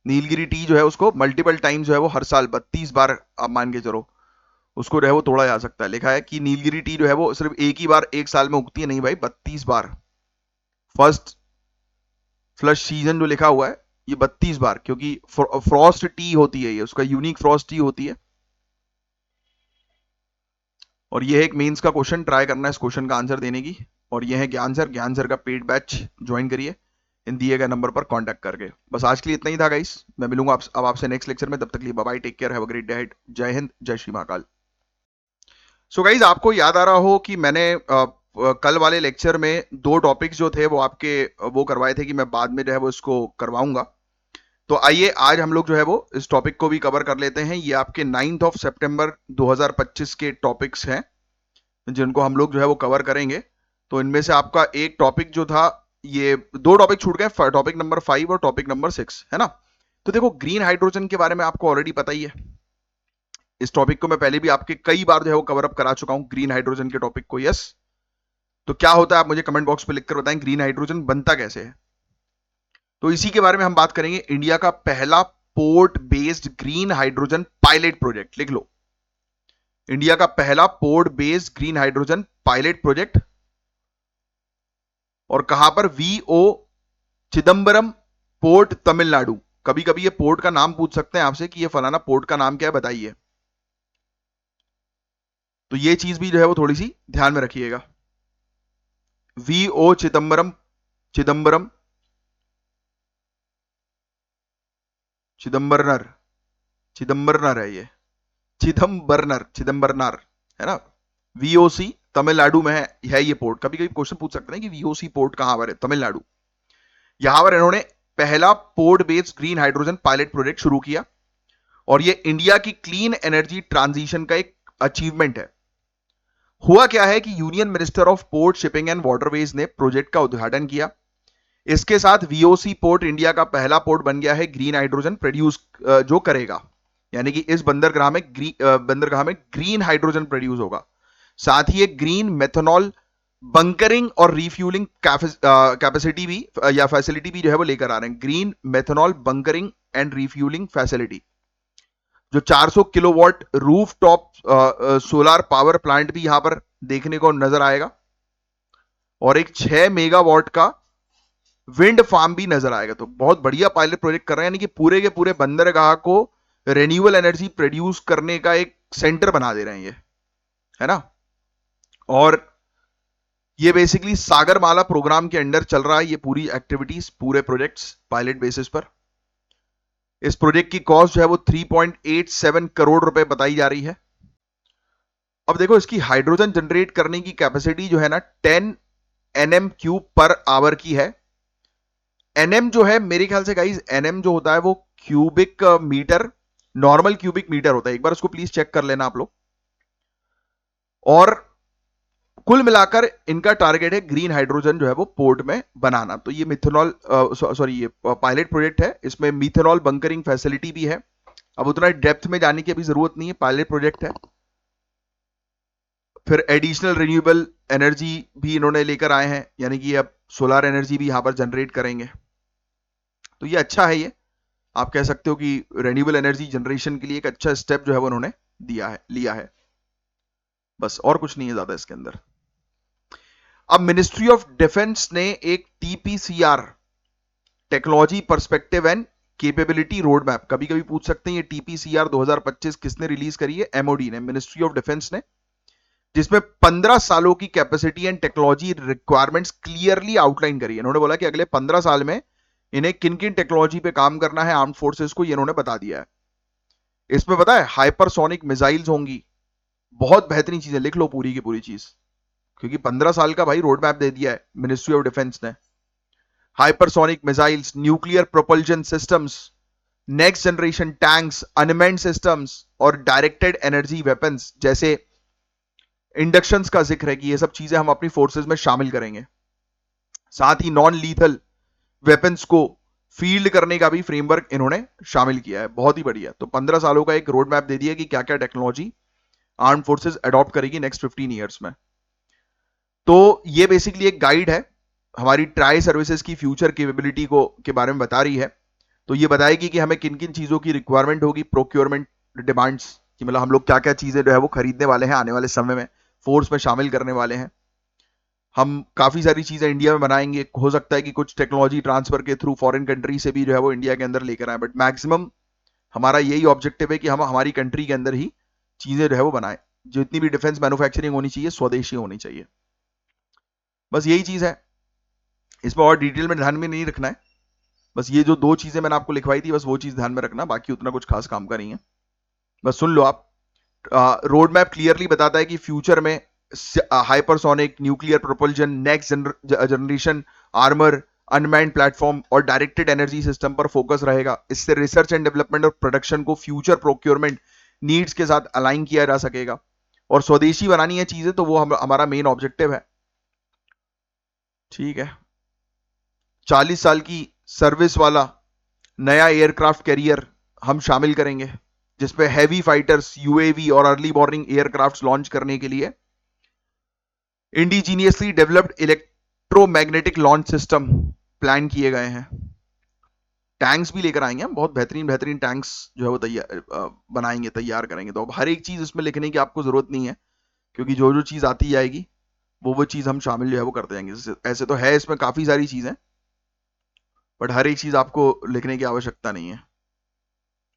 नीलगिरी टी जो है उसको मल्टीपल टाइम जो है वो हर साल 32 बार आप मान के चलो उसको जो है वो तोड़ा जा सकता है। लिखा है कि नीलगिरी टी जो है वो सिर्फ एक ही बार एक साल में उगती है, नहीं भाई 32 बार। फर्स्ट फ्लश सीजन जो लिखा हुआ है ये 32 बार, क्योंकि फ्रॉस्ट टी होती है ये, उसका यूनिक फ्रॉस्ट टी होती है। और ये एक मेंस का क्वेश्चन, ट्राई करना है इस क्वेश्चन का आंसर देने की। और ये है ज्ञान सर का पेड बैच ज्वाइन करिए इन दिए गए नंबर पर कांटेक्ट करके। बस आज के लिए इतना ही था गाइस, मैं मिलूंगा अब आपसे नेक्स्ट लेक्चर में, तब तक लिए bye bye, take care, have a great day ahead, जय हिंद, जय श्री महाकाल। सो गाइज, आपको याद आ रहा हो कि मैंने कल वाले लेक्चर में 2 टॉपिक्स जो थे वो आपके वो करवाए थे कि मैं बाद में जो है वो इसको करवाऊंगा। तो आइए आज हम लोग जो है वो इस टॉपिक को भी कवर कर लेते हैं। ये आपके 9th ऑफ सितंबर 2025 के टॉपिक्स हैं, जिनको हम लोग जो है वो कवर करेंगे। तो इनमें से आपका एक टॉपिक जो था, ये दो टॉपिक छूट गए, टॉपिक नंबर 5 और टॉपिक नंबर 6, है ना। तो देखो ग्रीन हाइड्रोजन के बारे में आपको ऑलरेडी पता ही है। इस टॉपिक को मैं पहले भी आपके कई बार जो है वो कवर अप करा चुका हूं, ग्रीन हाइड्रोजन के टॉपिक को। यस, तो क्या होता है आप मुझे कमेंट बॉक्स पे लिखकर बताएं, ग्रीन हाइड्रोजन बनता कैसे है। तो इसी के बारे में हम बात करेंगे। इंडिया का पहला port based green hydrogen pilot project, लिख लो, इंडिया का पहला port based green hydrogen pilot project. और कहां पर, वीओ चिदम्बरम पोर्ट, तमिलनाडु। कभी कभी ये पोर्ट का नाम पूछ सकते हैं आपसे कि ये फलाना पोर्ट का नाम क्या है बताइए, तो ये चीज भी जो है वो थोड़ी सी ध्यान में रखिएगा। वीओ चिदम्बरम, चिदम्बरम, चिदम्बरनर, चिदम्बरनर है ये, चिदम्बरनर, चिदम्बरनार, है ना। वीओसी तमिलनाडु में है ये पोर्ट। कभी कभी क्वेश्चन पूछ सकते हैं कि वीओसी पोर्ट कहां पर है, तमिलनाडु। यहां पर इन्होंने पहला port based green hydrogen pilot project शुरू किया, और ये इंडिया की क्लीन एनर्जी ट्रांजिशन का एक अचीवमेंट है। हुआ क्या है कि union minister of port, shipping and waterways ने प्रोजेक्ट का उद्घाटन किया। इसके साथ वीओसी पोर्ट इंडिया का पहला पोर्ट बन गया है ग्रीन हाइड्रोजन प्रोड्यूस जो करेगा, यानी कि इस बंदरगाह में ग्रीन हाइड्रोजन प्रोड्यूस होगा। साथ ही एक ग्रीन मेथनॉल बंकरिंग और रिफ्यूलिंग कैपेसिटी भी या फैसिलिटी भी जो है वो लेकर आ रहे हैं। Green methanol bunkering and refuelling facility, जो 400 kilowatt roof top solar power plant भी यहां पर देखने को नजर आएगा, और एक 6 मेगावाट का विंड फार्म भी नजर आएगा। तो बहुत बढ़िया पायलट प्रोजेक्ट कर रहे हैं, यानी कि पूरे के पूरे बंदरगाह को रेन्यूएबल एनर्जी प्रोड्यूस करने का एक सेंटर बना दे रहे हैं ये, है ना। और ये बेसिकली सागरमाला प्रोग्राम के अंडर चल रहा है, ये पूरी एक्टिविटीज, पूरे प्रोजेक्ट्स पायलट बेसिस पर। इस प्रोजेक्ट की कॉस्ट जो है वो 3.87 करोड़ रुपए बताई जा रही है। अब देखो इसकी हाइड्रोजन जनरेट करने की कैपेसिटी जो है ना 10 एनएम क्यूब पर आवर की है। एनएम जो है मेरे ख्याल से गाइस, एनएम जो होता है वो cubic metre, normal cubic metre होता है। एक बार उसको प्लीज चेक कर लेना आप लोग। और कुल मिलाकर इनका टारगेट है ग्रीन हाइड्रोजन जो है वो पोर्ट में बनाना। तो ये मिथेनॉल सॉरी ये पायलट प्रोजेक्ट है, इसमें मिथेनॉल बंकरिंग फैसिलिटी भी है। अब उतना डेप्थ में जाने की अभी जरूरत नहीं है, पायलट प्रोजेक्ट है। फिर एडिशनल रिन्यूएबल एनर्जी भी इन्होंने लेकर आए हैं, यानी कि अब सोलर एनर्जी भी यहां पर जनरेट करेंगे। तो ये अच्छा है, ये आप कह सकते हो कि रिन्यूएबल एनर्जी जनरेशन के लिए एक अच्छा स्टेप जो है वो उन्होंने लिया है। बस और कुछ नहीं है ज्यादा इसके अंदर। अब मिनिस्ट्री ऑफ डिफेंस ने एक TPCR, technology perspective and capability road map, कभी कभी पूछ सकते हैं ये टीपीसीआर 2025 किसने रिलीज करी है, एमओडी ने, मिनिस्ट्री ऑफ डिफेंस ने, जिसमें 15 सालों की capacity and technology requirements clearly outline करी है। इन्होंने बोला कि अगले 15 साल में इन्हें किन किन टेक्नोलॉजी पे काम करना है आर्म फोर्सेस को, ये इन्होंने बता दिया है। इसमें पता है हाइपरसोनिक मिसाइल्स होंगी, बहुत बेहतरीन चीजें, लिख लो पूरी की पूरी चीज, क्योंकि 15 साल का भाई रोड मैप दे दिया है मिनिस्ट्री ऑफ डिफेंस ने। Hypersonic missiles, nuclear propulsion systems, next generation tanks, unmanned systems और डायरेक्टेड एनर्जी वेपन्स, जैसे इंडक्शंस का जिक्र है कि ये सब चीजें हम अपनी फोर्सेस में शामिल करेंगे। साथ ही नॉन लीथल वेपन्स को फील्ड करने का भी फ्रेमवर्क इन्होंने शामिल किया है। बहुत ही बढ़िया। तो 15 सालों का एक रोड मैप दे दिया कि क्या क्या टेक्नोलॉजी आर्म फोर्सेस अडॉप्ट करेगी नेक्स्ट 15 ईयर्स में। तो ये बेसिकली एक गाइड है, हमारी ट्राई सर्विसेज की फ्यूचर कैपेबिलिटी को के बारे में बता रही है। तो ये बताएगी कि हमें किन किन चीजों की रिक्वायरमेंट होगी, प्रोक्योरमेंट डिमांड्स, कि मतलब हम लोग क्या क्या चीजें जो है वो खरीदने वाले हैं आने वाले समय में, फोर्स में शामिल करने वाले हैं। हम काफी सारी चीजें इंडिया में बनाएंगे, हो सकता है कि कुछ टेक्नोलॉजी ट्रांसफर के थ्रू फॉरेन कंट्री से भी जो है वो इंडिया के अंदर लेकर आए, बट मैक्सिमम हमारा यही ऑब्जेक्टिव है कि हम हमारी कंट्री के अंदर ही चीजें जो है वो बनाए। जितनी भी डिफेंस मैन्युफैक्चरिंग होनी चाहिए स्वदेशी होनी चाहिए, बस यही चीज है। इसमें और डिटेल में ध्यान में नहीं रखना है, बस ये जो दो चीजें मैंने आपको लिखवाई थी बस वो चीज ध्यान में रखना, बाकी उतना कुछ खास काम का नहीं है। बस सुन लो आप, रोड मैप क्लियरली बताता है कि फ्यूचर में hypersonic, nuclear propulsion, next generation armour, unmanned platform और डायरेक्टेड एनर्जी सिस्टम पर फोकस रहेगा। इससे रिसर्च एंड डेवलपमेंट और प्रोडक्शन को फ्यूचर प्रोक्योरमेंट नीड्स के साथ अलाइन किया जा सकेगा। और स्वदेशी बनानी है चीजें, तो वो हमारा मेन ऑब्जेक्टिव है। ठीक है, 40 साल की सर्विस वाला नया एयरक्राफ्ट कैरियर हम शामिल करेंगे, जिसपे हैवी फाइटर्स, यूएवी और अर्ली वार्निंग एयरक्राफ्ट लॉन्च करने के लिए indigenously developed electromagnetic launch system plan किए गए हैं। टैंक्स भी लेकर आएंगे हम, बहुत बेहतरीन बेहतरीन टैंक्स जो है वो बनाएंगे, तैयार करेंगे। तो अब हर एक चीज इसमें लिखने की आपको जरूरत नहीं है, क्योंकि जो जो चीज आती जाएगी वो चीज हम शामिल जो है वो करते जाएंगे। ऐसे तो है इसमें काफी सारी चीजें, बट हर एक चीज आपको लिखने की आवश्यकता नहीं है।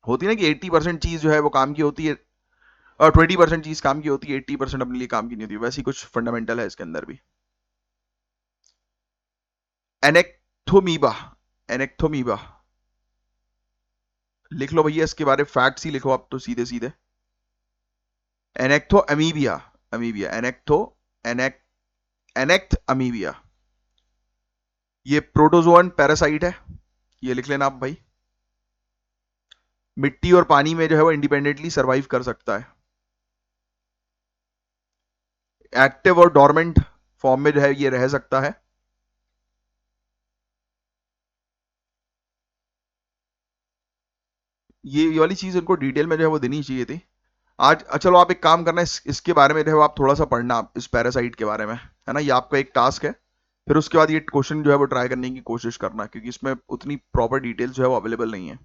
होती है ना कि 80% चीज जो है वो काम की होती है, और 20% चीज काम की होती है, 80% अपने लिए काम की नहीं होती। वैसी कुछ फंडामेंटल है इसके अंदर भी। एनेक्थोमीबा, एनेक्थोमीबा लिख लो भैया, इसके बारे में फैक्ट्स ही लिखो आप तो सीधे सीधे। एनेक्थो अमीबिया, अमीबिया एनेक्थो, एनेक एनेक्थ अमीबिया, ये प्रोटोजोअन पैरासाइट है, ये लिख लेना आप भाई। मिट्टी और पानी में जो है वो इंडिपेंडेंटली सरवाइव कर सकता है। एक्टिव और डोरमेंट फॉर्म में जो है ये रह सकता है। ये वाली चीज उनको डिटेल में जो है वो देनी चाहिए थी आज। चलो आप एक काम करना, इसके बारे में जो है आप थोड़ा सा पढ़ना, आप इस पैरासाइट के बारे में, है ना, ये आपका एक टास्क है। फिर उसके बाद ये क्वेश्चन जो है वो ट्राई करने की कोशिश करना, क्योंकि इसमें उतनी प्रॉपर डिटेल्स जो है वो अवेलेबल नहीं है।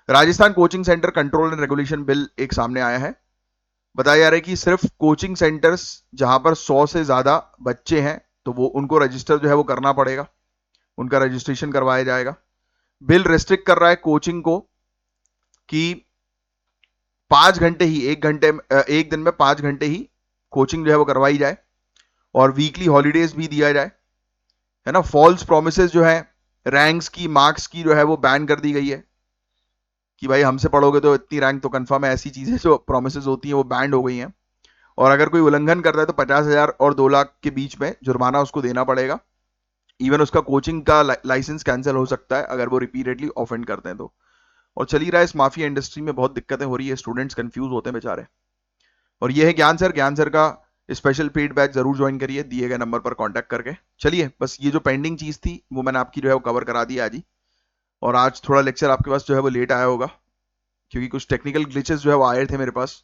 Rajasthan coaching centre control and regulation bill एक सामने आया है। बताया जा रहा है कि सिर्फ कोचिंग सेंटर्स जहां पर 100 से ज्यादा बच्चे हैं, तो वो उनको रजिस्टर जो है वो करना पड़ेगा, उनका रजिस्ट्रेशन करवाया जाएगा। बिल रेस्ट्रिक्ट कर रहा है कोचिंग को कि 5 घंटे ही, एक दिन में 5 घंटे ही कोचिंग जो है वो करवाई जाए, और वीकली हॉलीडेज भी दिया जाए, है ना। फॉल्स प्रोमिसेस जो है, रैंक्स की, मार्क्स की जो है वो बैन कर दी गई है, कि भाई हमसे पढ़ोगे तो इतनी रैंक तो कंफर्म है, ऐसी चीजें जो प्रोमिसेस होती हैं वो बैंड हो गई हैं। और अगर कोई उल्लंघन करता है तो 50,000 और 2 लाख के बीच में जुर्माना उसको देना पड़ेगा। इवन उसका कोचिंग का लाइसेंस कैंसिल हो सकता है अगर वो रिपीटेडली ऑफेंड करते हैं तो। और चल ही रहा है, इस माफिया इंडस्ट्री में बहुत दिक्कतें हो रही है, स्टूडेंट्स कंफ्यूज होते हैं बेचारे। और ये है ज्ञान सर, ज्ञान सर का स्पेशल पेड बैच जरूर ज्वाइन करिए दिए गए नंबर पर कांटेक्ट करके। चलिए, बस ये जो पेंडिंग चीज थी वो मैंने आपकी जो है वो कवर करा दी आज ही। और आज थोड़ा लेक्चर आपके पास जो है वो लेट आया होगा, क्योंकि कुछ टेक्निकल ग्लिचेस जो है वो आए थे मेरे पास,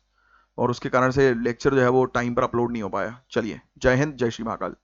और उसके कारण से लेक्चर जो है वो टाइम पर अपलोड नहीं हो पाया। चलिए, जय हिंद, जय श्री महाकाल।